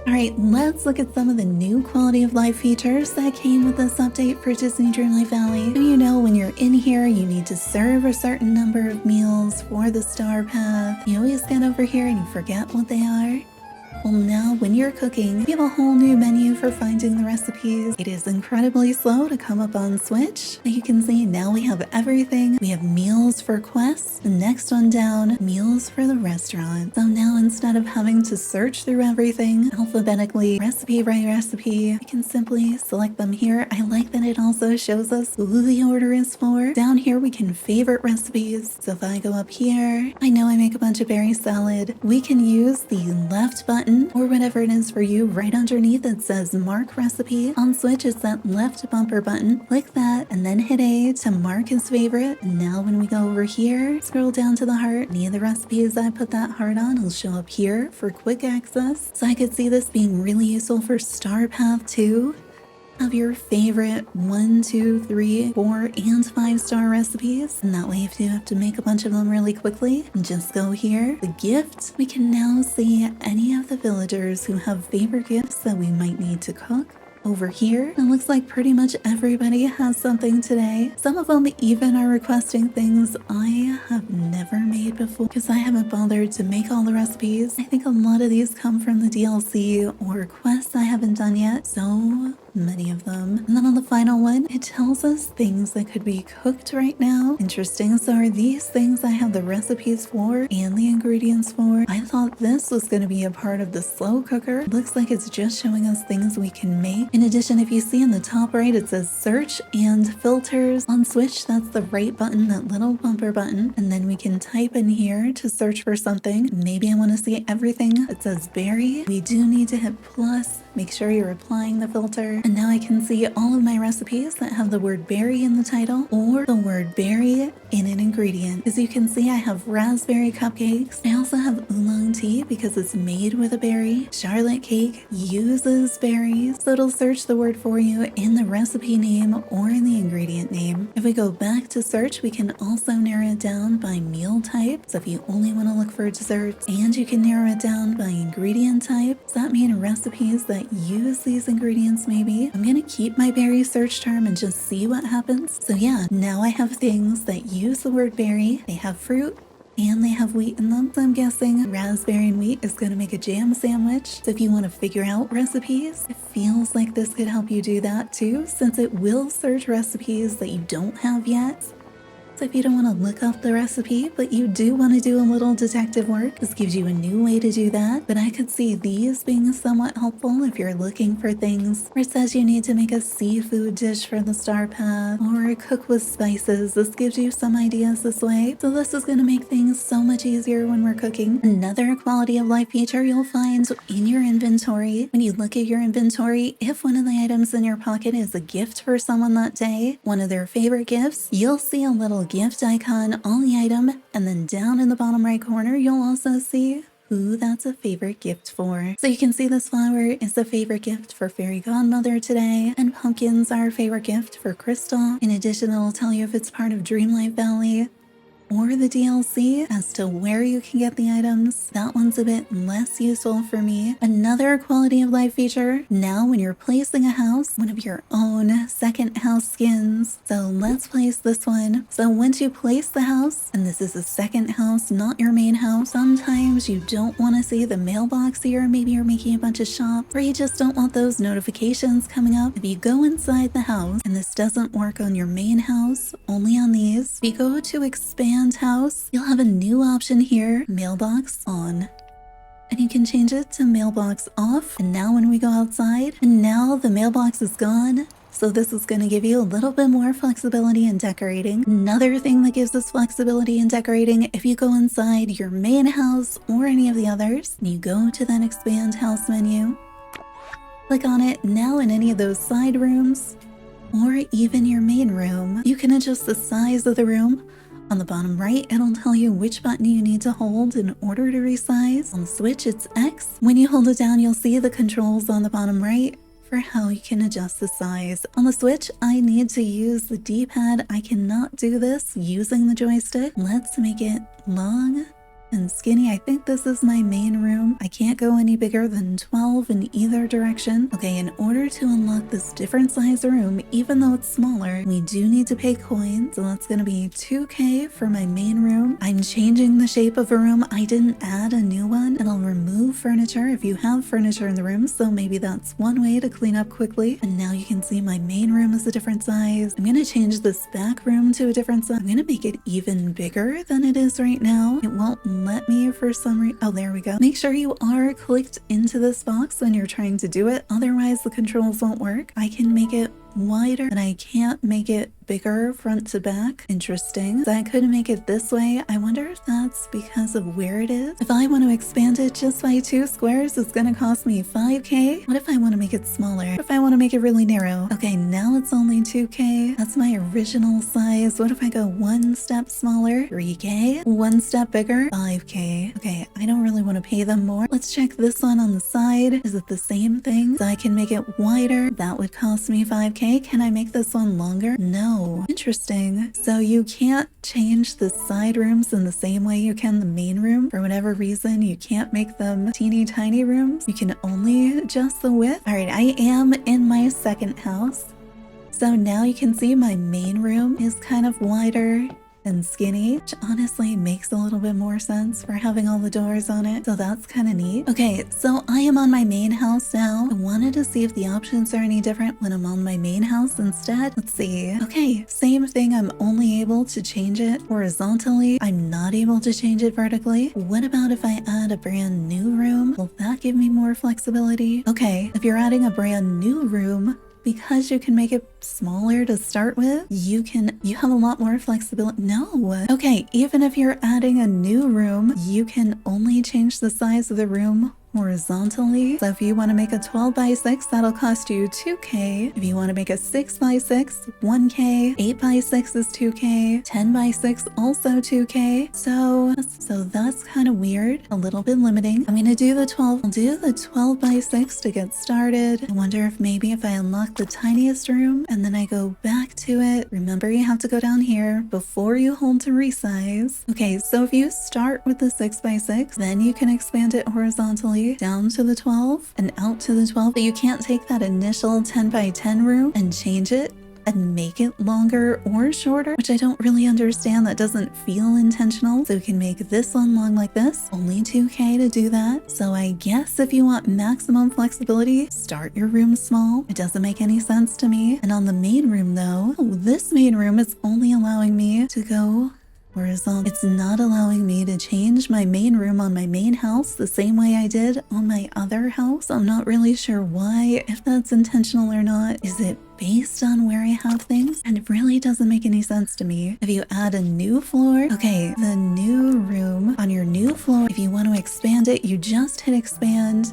Alright, let's look at some of the new quality of life features that came with this update for Disney Dreamlight Valley. So you know when you're in here, you need to serve a certain number of meals for the star path. You always get over here and you forget what they are. Well, now when you're cooking, you have a whole new menu for finding the recipes. It is incredibly slow to come up on Switch. But you can see now we have everything. We have meals for quests. The next one down, meals for the restaurant. So now instead of having to search through everything alphabetically, recipe by recipe, we can simply select them here. I like that it also shows us who the order is for. Down here, we can favorite recipes. So if I go up here, I know I make a bunch of berry salad. We can use the left button or whatever it is for you. Right underneath it says mark recipe. On Switch it's that left bumper button. Click that and then hit A to mark as favorite. And now when we go over here, scroll down to the heart. Any of the recipes I put that heart on will show up here for quick access. So I could see this being really useful for Star Path 2. Have your favorite 1, 2, 3, 4, and 5-star recipes. And that way if you have to make a bunch of them really quickly, just go here. The gifts, we can now see any of the villagers who have favorite gifts that we might need to cook. Over here, it looks like pretty much everybody has something today. Some of them even are requesting things I have never made before because I haven't bothered to make all the recipes. I think a lot of these come from the DLC or quests I haven't done yet. So many of them. And then on the final one, it tells us things that could be cooked right now. Interesting. So are these things I have the recipes for and the ingredients for? I thought this was going to be a part of the slow cooker. Looks like it's just showing us things we can make. In addition, if you see in the top right, it says search and filters. On Switch, that's the right button, that little bumper button. And then we can type in here to search for something. Maybe I want to see everything. It says berry. We do need to hit plus. Make sure you're applying the filter. And now I can see all of my recipes that have the word berry in the title or the word berry in an ingredient. As you can see, I have raspberry cupcakes. I also have oolong tea because it's made with a berry. Charlotte cake uses berries. So it'll search the word for you in the recipe name or in the ingredient name. If we go back to search, we can also narrow it down by meal type. So if you only want to look for desserts, and you can narrow it down by ingredient type. Does that mean recipes that use these ingredients maybe? I'm gonna keep my berry search term and just see what happens. So yeah, now I have things that use the word berry. They have fruit and they have wheat in them. So I'm guessing raspberry and wheat is gonna make a jam sandwich. So if you want to figure out recipes, it feels like this could help you do that too, since it will search recipes that you don't have yet. So if you don't want to look up the recipe, but you do want to do a little detective work, this gives you a new way to do that. But I could see these being somewhat helpful if you're looking for things where it says you need to make a seafood dish for the star path or cook with spices. This gives you some ideas this way. So this is going to make things so much easier when we're cooking. Another quality of life feature you'll find in your inventory. When you look at your inventory, if one of the items in your pocket is a gift for someone that day, one of their favorite gifts, you'll see a little gift icon on the item, and then down in the bottom right corner you'll also see who that's a favorite gift for. So you can see this flower is a favorite gift for Fairy Godmother today, and pumpkins are a favorite gift for Crystal. In addition, it'll tell you if it's part of Dreamlight Valley or the DLC as to where you can get the items. That one's a bit less useful for me. Another quality of life feature, now when you're placing a house, one of your own second house skins. So let's place this one. So once you place the house, and this is a second house, not your main house, sometimes you don't want to see the mailbox here. Maybe you're making a bunch of shops, or you just don't want those notifications coming up. If you go inside the house, and this doesn't work on your main house, only on these, if you go to expand house, you'll have a new option here, mailbox on. And you can change it to mailbox off. And now when we go outside, and now the mailbox is gone. So this is going to give you a little bit more flexibility in decorating. Another thing that gives us flexibility in decorating, if you go inside your main house or any of the others, and you go to that expand house menu, click on it. Now in any of those side rooms, or even your main room, you can adjust the size of the room. On the bottom right, it'll tell you which button you need to hold in order to resize. On the Switch, it's X. When you hold it down, you'll see the controls on the bottom right for how you can adjust the size. On the Switch, I need to use the D-pad. I cannot do this using the joystick. Let's make it long and skinny. I think this is my main room. I can't go any bigger than 12 in either direction. Okay, in order to unlock this different size room, even though it's smaller, we do need to pay coins. So that's going to be 2K for my main room. I'm changing the shape of a room. I didn't add a new one, and I'll remove furniture if you have furniture in the room. So maybe that's one way to clean up quickly. And now you can see my main room is a different size. I'm going to change this back room to a different size. I'm going to make it even bigger than it is right now. It won't let me for some reason. Oh, there we go. Make sure you are clicked into this box when you're trying to do it. Otherwise, the controls won't work. I can make it wider, and I can't make it bigger front to back. Interesting. So I could make it this way. I wonder if that's because of where it is. If I want to expand it just by 2 squares, it's going to cost me 5K. What if I want to make it smaller? What if I want to make it really narrow? Okay, now it's only 2K. That's my original size. What if I go 1 step smaller? 3K. 1 step bigger? 5K. Okay, I don't really want to pay them more. Let's check this one on the side. Is it the same thing? So I can make it wider. That would cost me 5K. Can I make this one longer? No. Interesting. So you can't change the side rooms in the same way you can the main room. For whatever reason, you can't make them teeny tiny rooms. You can only adjust the width. All right, I am in my second house. So now you can see my main room is kind of wider and skinny, which honestly makes a little bit more sense for having all the doors on it. So that's kind of neat. Okay, so I am on my main house now. I wanted to see if the options are any different when I'm on my main house instead. Let's see. Okay, same thing. I'm only able to change it horizontally. I'm not able to change it vertically. What about if I add a brand new room? Will that give me more flexibility? Okay, if you're adding a brand new room, because you can make it smaller to start with, you have a lot more flexibility. No. Okay, even if you're adding a new room, you can only change the size of the room horizontally. So if you want to make a 12 by 6, that'll cost you 2K. If you want to make a 6 by 6, 1K. 8 by 6 is 2K. 10 by 6, also 2K. So that's kind of weird. A little bit limiting. I'm going to do the 12. I'll do the 12 by 6 to get started. I wonder if maybe if I unlock the tiniest room and then I go back to it. Remember, you have to go down here before you hold to resize. Okay, so if you start with the 6 by 6, then you can expand it horizontally down to the 12 and out to the 12, but you can't take that initial 10 by 10 room and change it and make it longer or shorter, which I don't really understand. That doesn't feel intentional. So you can make this one long like this, only 2K to do that. So I guess if you want maximum flexibility, start your room small. It doesn't make any sense to me. And on the main room though, this main room is only allowing me to go horizontal. It's not allowing me to change my main room on my main house the same way I did on my other house. I'm not really sure why, if that's intentional or not. Is it based on where I have things? And it really doesn't make any sense to me. If you add a new floor, okay, the new room on your new floor, if you want to expand it, you just hit expand.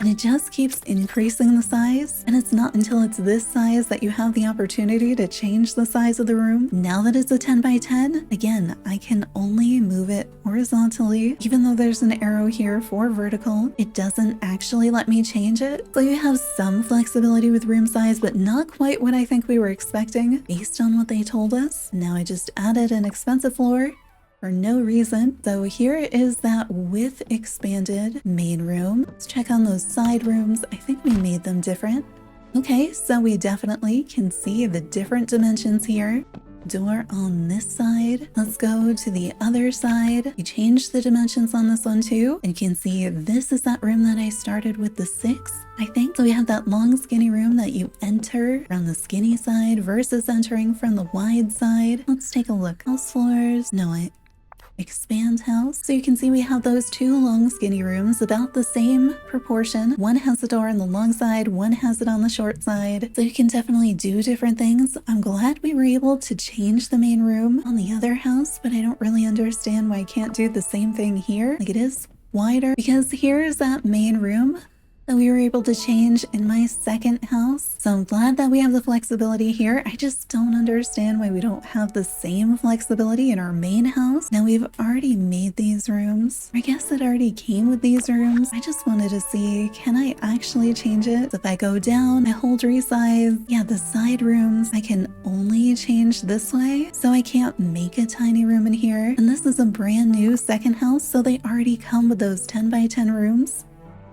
And it just keeps increasing the size. And it's not until it's this size that you have the opportunity to change the size of the room. Now that it's a 10 by 10, again, I can only move it horizontally. Even though there's an arrow here for vertical, it doesn't actually let me change it. So you have some flexibility with room size, but not quite what I think we were expecting based on what they told us. Now I just added an expensive floor for no reason. So here is that with expanded main room. Let's check on those side rooms. I think we made them different. Okay, so we definitely can see the different dimensions here. Door on this side. Let's go to the other side. We changed the dimensions on this one too. And you can see this is that room that I started with the 6, I think. So we have that long skinny room that you enter from the skinny side versus entering from the wide side. Let's take a look. House floors. No, expand house. So you can see we have those 2 long skinny rooms, about the same proportion. One has a door on the long side, one has it on the short side. So you can definitely do different things. I'm glad we were able to change the main room on the other house, but I don't really understand why I can't do the same thing here. Like, it is wider, because here is that main room that we were able to change in my second house. So I'm glad that we have the flexibility here. I just don't understand why we don't have the same flexibility in our main house. Now we've already made these rooms. I guess it already came with these rooms. I just wanted to see, can I actually change it? So if I go down, I hold resize. Yeah, the side rooms, I can only change this way. So I can't make a tiny room in here. And this is a brand new second house, so they already come with those 10 by 10 rooms.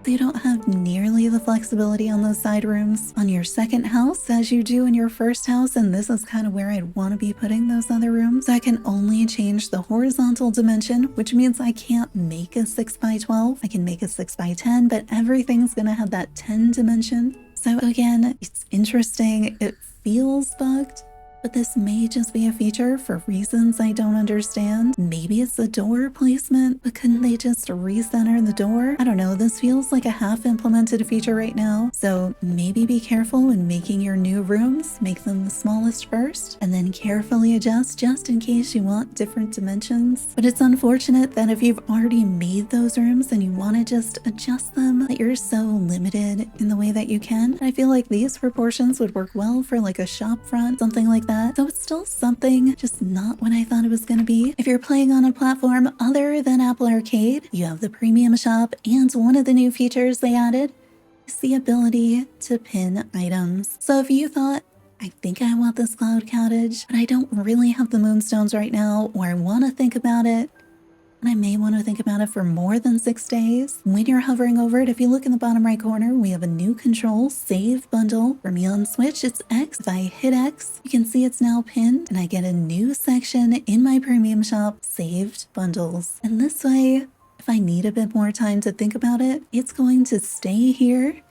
You don't have nearly the flexibility on those side rooms on your second house as you do in your first house, and this is kind of where I'd want to be putting those other rooms. So I can only change the horizontal dimension, which means I can't make a 6 by 12. I can make a 6 by 10, but everything's gonna have that 10 dimension. So again, it's interesting. It feels bugged, but this may just be a feature for reasons I don't understand. Maybe it's the door placement, but couldn't they just recenter the door? I don't know, this feels like a half-implemented feature right now. So maybe be careful when making your new rooms. Make them the smallest first, and then carefully adjust just in case you want different dimensions. But it's unfortunate that if you've already made those rooms and you want to just adjust them, that you're so limited in the way that you can. I feel like these proportions would work well for like a shop front, something like that. So it's still something, just not what I thought it was going to be. If you're playing on a platform other than Apple Arcade, you have the premium shop, and one of the new features they added is the ability to pin items. So if you thought, I think I want this cloud cottage, but I don't really have the moonstones right now, or I want to think about it, and I may want to think about it for more than 6 days. When you're hovering over it, if you look in the bottom right corner, we have a new control, save bundle. For me on Switch, it's X. If I hit X, you can see it's now pinned, and I get a new section in my premium shop, saved bundles. And this way, if I need a bit more time to think about it, it's going to stay here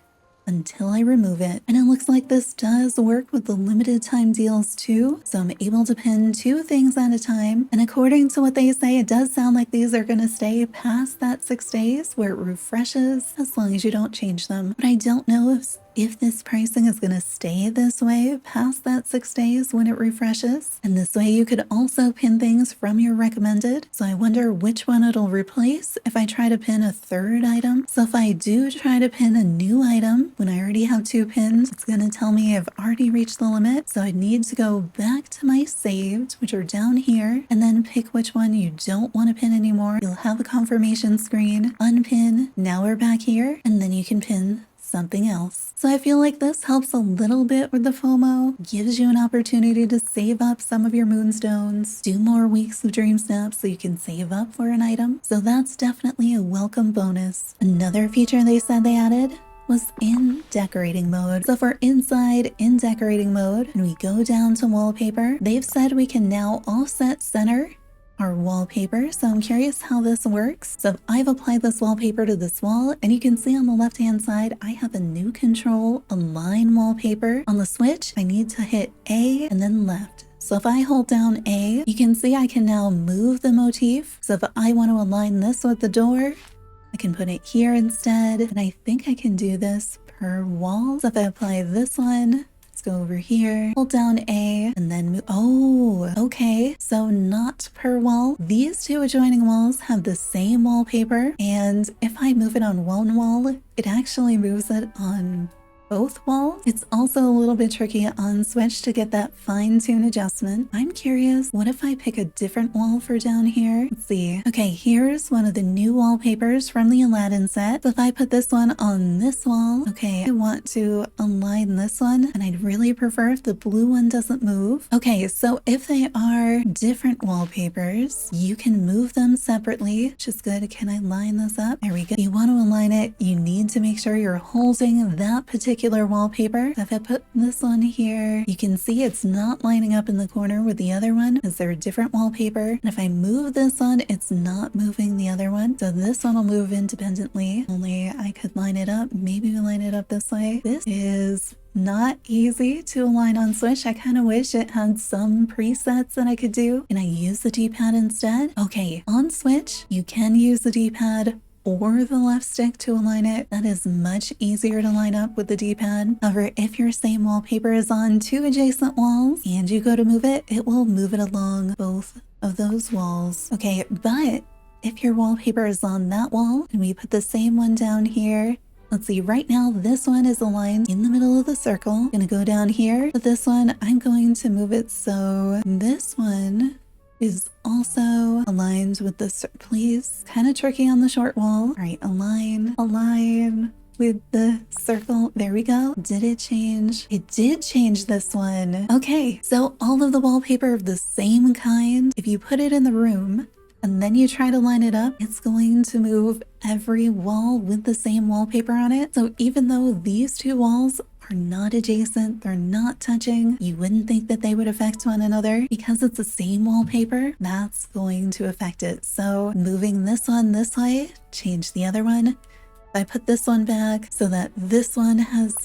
until I remove it. And it looks like this does work with the limited time deals too. So I'm able to pin 2 things at a time. And according to what they say, it does sound like these are going to stay past that 6 days where it refreshes as long as you don't change them. But I don't know if this pricing is going to stay this way past that 6 days when it refreshes. And this way you could also pin things from your recommended. So I wonder which one it'll replace if I try to pin a 3rd item. So if I do try to pin a new item when I already have 2 pins, it's going to tell me I've already reached the limit. So I need to go back to my saved, which are down here, and then pick which one you don't want to pin anymore. You'll have a confirmation screen, unpin, now we're back here, and then you can pin something else. So I feel like this helps a little bit with the FOMO, gives you an opportunity to save up some of your moonstones, do more weeks of dream snaps so you can save up for an item. So that's definitely a welcome bonus. Another feature they said they added was in decorating mode. So for inside in decorating mode, and we go down to wallpaper, they've said we can now offset center our wallpaper. So I'm curious how this works. So I've applied this wallpaper to this wall, and you can see on the left hand side I have a new control, align wallpaper. On the Switch, I need to hit A and then left. So if I hold down A, you can see I can now move the motif. So if I want to align this with the door, I can put it here instead, and I think I can do this per wall. So if I apply this one, let's go over here, hold down A, and then move. Oh, okay. So not per wall. These 2 adjoining walls have the same wallpaper, and if I move it on one wall, it actually moves it on both walls. It's also a little bit tricky on Switch to get that fine-tune adjustment. I'm curious, what if I pick a different wall for down here? Let's see. Okay, here's one of the new wallpapers from the Aladdin set. So if I put this one on this wall, okay, I want to align this one, and I'd really prefer if the blue one doesn't move. Okay, so if they are different wallpapers, you can move them separately, which is good. Can I line this up? There we go. You want to align it, you need to make sure you're holding that particular wallpaper. If I put this one here, you can see it's not lining up in the corner with the other one because they're a different wallpaper. And if I move this one, it's not moving the other one. So this one will move independently. Only I could line it up. Maybe we line it up this way. This is not easy to align on Switch. I kind of wish it had some presets that I could do, and I use the D-pad instead. Okay, on Switch, you can use the D-pad or the left stick to align it. That is much easier to line up with the D-pad. However, if your same wallpaper is on 2 adjacent walls and you go to move it, it will move it along both of those walls. Okay, but if your wallpaper is on that wall and we put the same one down here, Let's see, right now this one is aligned in the middle of the circle. Gonna go down here, but this one, I'm going to move it so this one is also aligned with this, please. Kind of tricky on the short wall. All right, align with the circle. There we go. Did it change? It did change this one. Okay, so all of the wallpaper of the same kind, if you put it in the room and then you try to line it up, it's going to move every wall with the same wallpaper on it. So even though these two walls are not adjacent, they're not touching, you wouldn't think that they would affect one another. Because it's the same wallpaper, that's going to affect it. So moving this one this way, change the other one. I put this one back so that this one has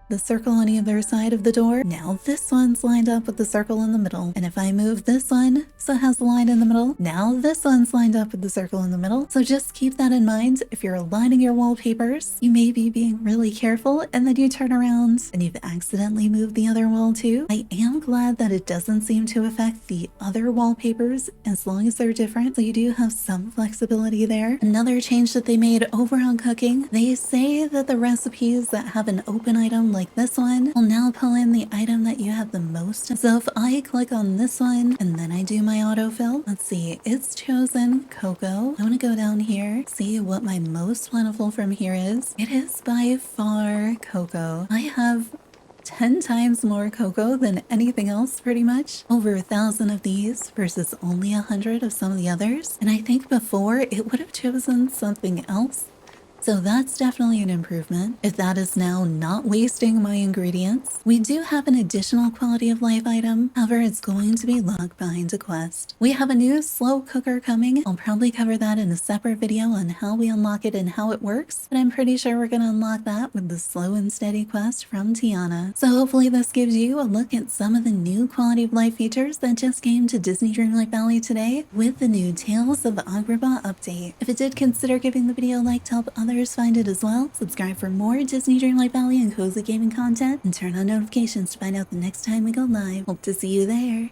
the circle on either side of the door. Now this one's lined up with the circle in the middle. And if I move this one so it has the line in the middle, now this one's lined up with the circle in the middle. So just keep that in mind. If you're aligning your wallpapers, you may be being really careful and then you turn around and you've accidentally moved the other wall too. I am glad that it doesn't seem to affect the other wallpapers as long as they're different. So you do have some flexibility there. Another change that they made over on cooking, they say that the recipes that have an open item like this one will now pull in the item that you have the most. So if I click on this one and then I do my autofill, let's see, it's chosen cocoa. I want to go down here, see what my most plentiful from here is. It is by far cocoa. I have 10 times more cocoa than anything else pretty much. Over 1,000 of these versus only 100 of some of the others. And I think before it would have chosen something else. So that's definitely an improvement. If that is now not wasting my ingredients, we do have an additional quality of life item. However, it's going to be locked behind a quest. We have a new slow cooker coming. I'll probably cover that in a separate video on how we unlock it and how it works, but I'm pretty sure we're going to unlock that with the slow and steady quest from Tiana. So hopefully this gives you a look at some of the new quality of life features that just came to Disney Dreamlight Valley today with the new Tales of Agrabah update. If it did, consider giving the video a like to help others find it as well. Subscribe for more Disney Dreamlight Valley and cozy gaming content, and turn on notifications to find out the next time we go live. Hope to see you there.